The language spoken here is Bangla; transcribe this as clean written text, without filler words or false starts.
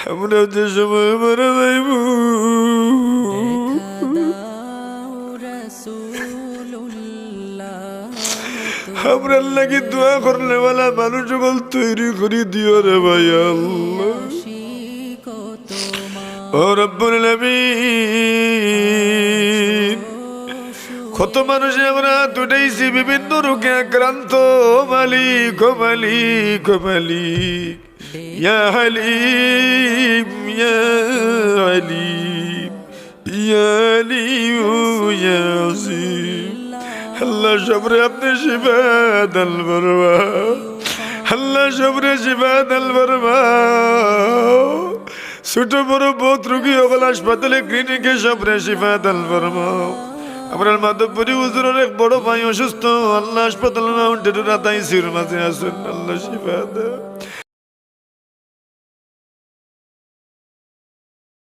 আমরা যে সময় মারা যাইব আমরা লাগি দোয়া করলে वाला মানুষ সকল তৈরি করে দিও রে ভাই আল্লাহ ও রব্বুল আলামিন কত মানুষ আমরা দুটাইছি বিভিন্ন রোগে আক্রান্ত মালিক ও মালিক ও মালিক ইয়া হালিম ইয়া আলিম ইয়া আলিউ ইয়া আজিম আল্লাহ সবরে আপনি শিফা দান ফরমা আল্লাহ সবরে শিফা দান ফরমা ছোট বড় বহুত রোগী হল হাসপাতালে ক্লিনিকে সবরে শিফা দান ফরমাও আমরা মাধবপুরী হুজুরের এক বড় ভাই অসুস্থ আল্লাহ হাসপাতালে মাউন্টেনের রাতাই সির মাঝে আসুন আল্লাহ শিফা দাও